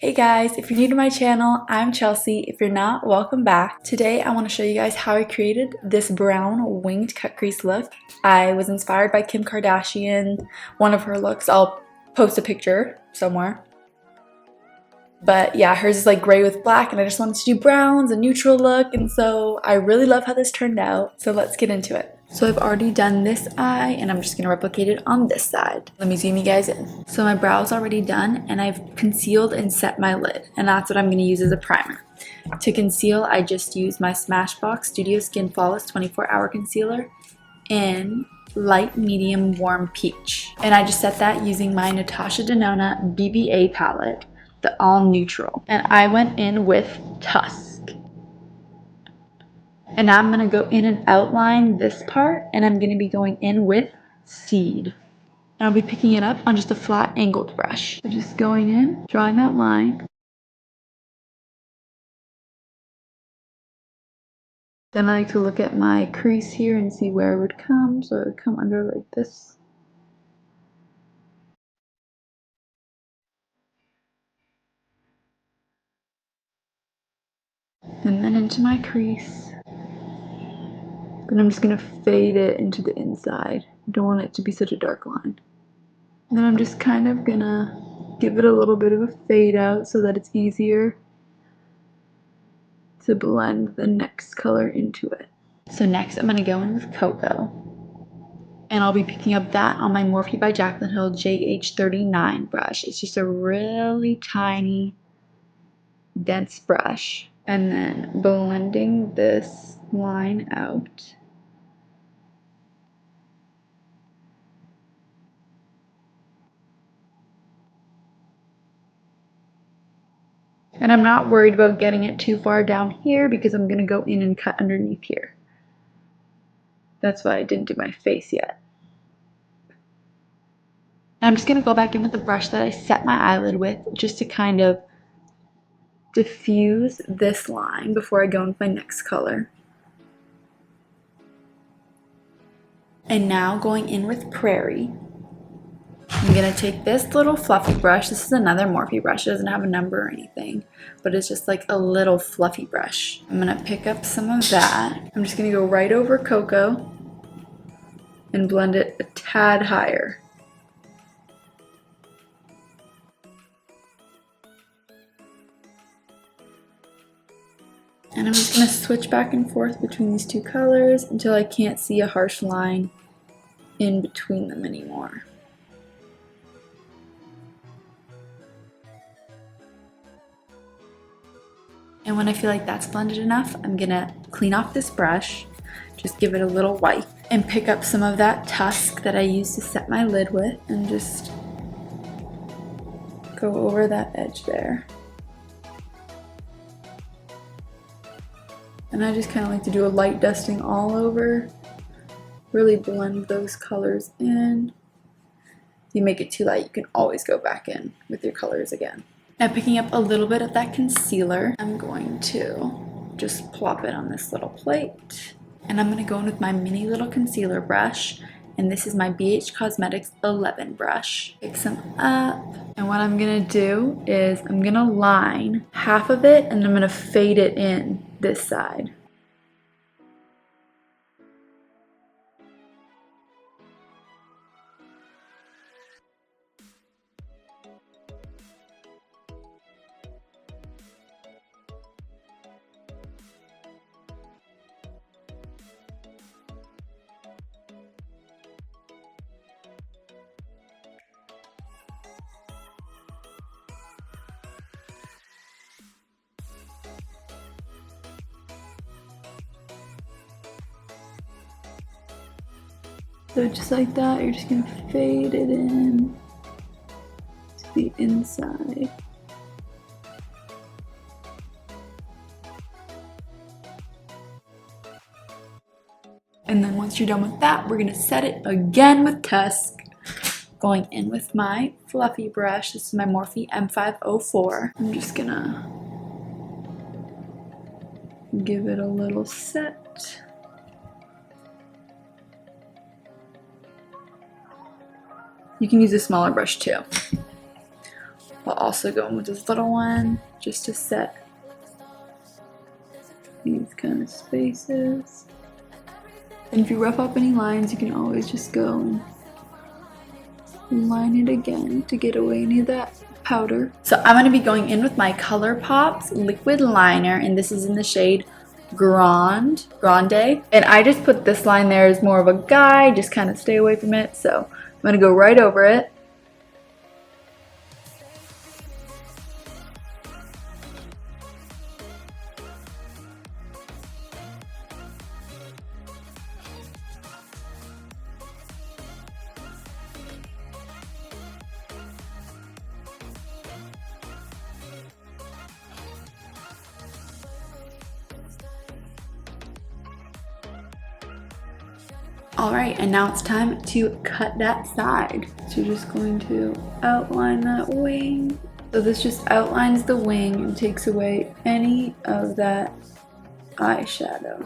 Hey guys, if you're new to my channel, I'm Chelsea. If you're not, welcome back. Today I want to show you guys how I created this brown winged cut crease look. I was inspired by Kim Kardashian, one of her looks. I'll post a picture somewhere. But yeah, hers is like gray with black and I just wanted to do browns, a neutral look, and so I really love how this turned out. So let's get into it. So I've already done this eye and I'm just going to replicate it on this side. Let me zoom you guys in. So my brow's already done and I've concealed and set my lid, and that's what I'm going to use as a primer. To conceal, I just use my Smashbox Studio Skin Flawless 24-Hour Concealer in light medium warm peach. And I just set that using my Natasha Denona BBA palette, the all neutral. And I went in with Tusk. And now I'm going to go in and outline this part, and I'm going to be going in with Seed. And I'll be picking it up on just a flat angled brush. So just going in, drawing that line. Then I like to look at my crease here and see where it would come. So it would come under like this. And then into my crease. Then I'm just going to fade it into the inside. I don't want it to be such a dark line. And then I'm just kind of going to give it a little bit of a fade out so that it's easier to blend the next color into it. So next I'm going to go in with Coco. And I'll be picking up that on my Morphe by Jaclyn Hill JH39 brush. It's just a really tiny, dense brush. And then blending this line out. And I'm not worried about getting it too far down here because I'm going to go in and cut underneath here. That's why I didn't do my face yet. I'm just going to go back in with the brush that I set my eyelid with just to kind of diffuse this line before I go into my next color. And now going in with Prairie. I'm going to take this little fluffy brush. This is another Morphe brush. It doesn't have a number or anything, but it's just like a little fluffy brush. I'm going to pick up some of that. I'm just going to go right over Coco and blend it a tad higher. And I'm just going to switch back and forth between these two colors until I can't see a harsh line in between them anymore. And when I feel like that's blended enough, I'm gonna clean off this brush, just give it a little wipe, and pick up some of that Tusk that I used to set my lid with and just go over that edge there. And I just kind of like to do a light dusting all over, really blend those colors in. If you make it too light, you can always go back in with your colors again. Now picking up a little bit of that concealer, I'm going to just plop it on this little plate. And I'm going to go in with my mini little concealer brush. And this is my Beige Cosmetics 11 brush. Pick some up. And what I'm going to do is I'm going to line half of it and I'm going to fade it in this side. So just like that, you're just going to fade it in to the inside. And then once you're done with that, we're going to set it again with Tusk. Going in with my fluffy brush. This is my Morphe M504. I'm just going to give it a little set. You can use a smaller brush too. I'll also go in with this little one just to set these kind of spaces. And if you rough up any lines, you can always just go and line it again to get away any of that powder. So I'm going to be going in with my Colourpop's liquid liner, and this is in the shade Grande. And I just put this line there as more of a guide, just kind of stay away from it. So I'm going to go right over it. Alright, and now it's time to cut that side. So you're just going to outline that wing. So this just outlines the wing and takes away any of that eyeshadow.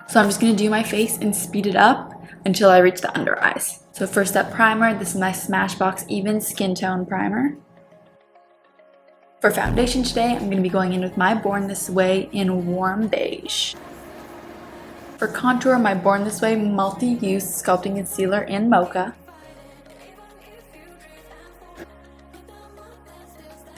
So I'm just going to do my face and speed it up until I reach the under eyes. So first up, primer. This is my Smashbox Even Skin Tone Primer. For foundation today, I'm going to be going in with my Born This Way in Warm Beige. For contour, my Born This Way Multi-Use Sculpting Concealer in Mocha.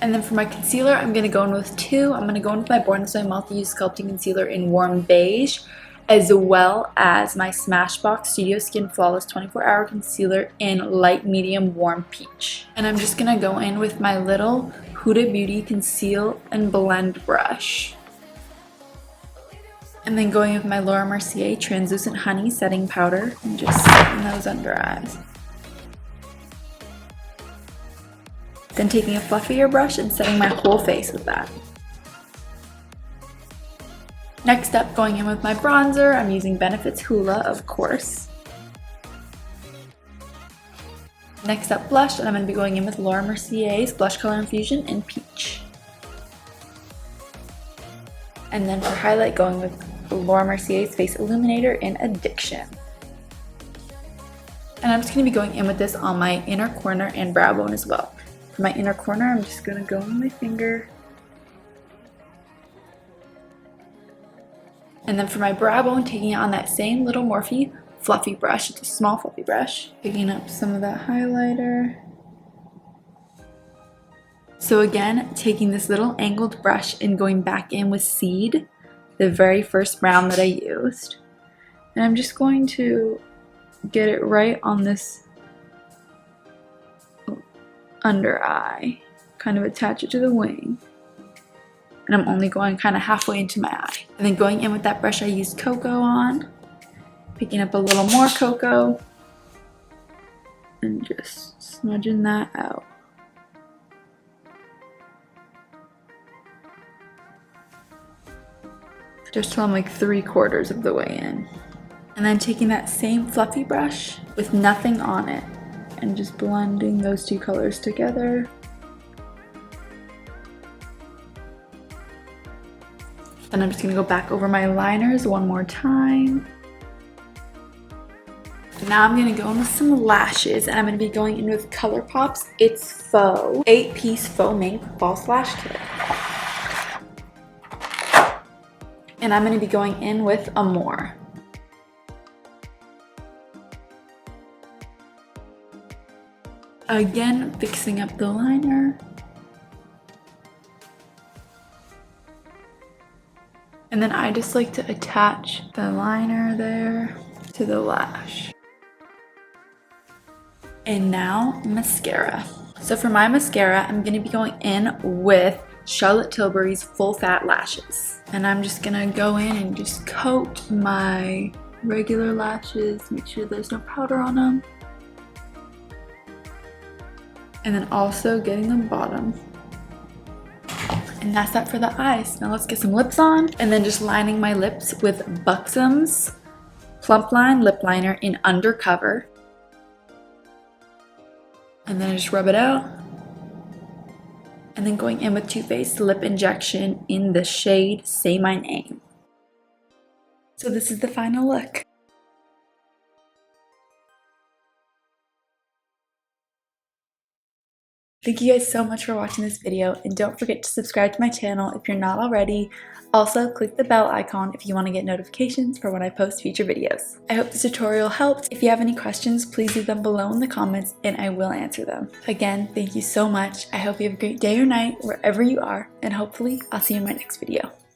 And then for my concealer, I'm going to go in with two. I'm going to go in with my Born This Way Multi-Use Sculpting Concealer in Warm Beige, as well as my Smashbox Studio Skin Flawless 24-Hour Concealer in Light Medium Warm Peach. And I'm just going to go in with my little Huda Beauty Conceal and Blend brush. And then going with my Laura Mercier Translucent Honey Setting Powder and just setting those under eyes. Then taking a fluffier brush and setting my whole face with that. Next up, going in with my bronzer, I'm using Benefit's Hoola, of course. Next up, blush, and I'm going to be going in with Laura Mercier's Blush Color Infusion in Peach. And then for highlight, going with Laura Mercier's Face Illuminator in Addiction. And I'm just going to be going in with this on my inner corner and brow bone as well. For my inner corner, I'm just going to go on my finger. And then for my brow bone, taking it on that same little Morphe fluffy brush. It's a small fluffy brush. Picking up some of that highlighter. So again, taking this little angled brush and going back in with Seed, the very first brown that I used. And I'm just going to get it right on this under eye, kind of attach it to the wing. And I'm only going kind of halfway into my eye. And then going in with that brush I used Coco on, picking up a little more Coco, and just smudging that out. Just till I'm like 3/4 of the way in. And then taking that same fluffy brush with nothing on it and just blending those two colors together. Then I'm just gonna go back over my liners one more time. Now I'm gonna go in with some lashes, and I'm gonna be going in with Colourpop's It's Faux 8-piece Faux Mink False Lash Kit. And I'm going to be going in with Amore. Again, fixing up the liner. And then I just like to attach the liner there to the lash. And now mascara. So for my mascara, I'm going to be going in with Charlotte Tilbury's Full Fat Lashes. And I'm just gonna go in and just coat my regular lashes, make sure there's no powder on them. And then also getting the bottom. And that's that for the eyes. Now let's get some lips on. And then just lining my lips with Buxom's Plump Line Lip Liner in Undercover. And then I just rub it out. And then going in with Too Faced Lip Injection in the shade Say My Name. So this is the final look. Thank you guys so much for watching this video, and don't forget to subscribe to my channel if you're not already. Also, click the bell icon if you want to get notifications for when I post future videos. I hope this tutorial helped. If you have any questions, please leave them below in the comments and I will answer them. Again, thank you so much. I hope you have a great day or night wherever you are, and hopefully I'll see you in my next video.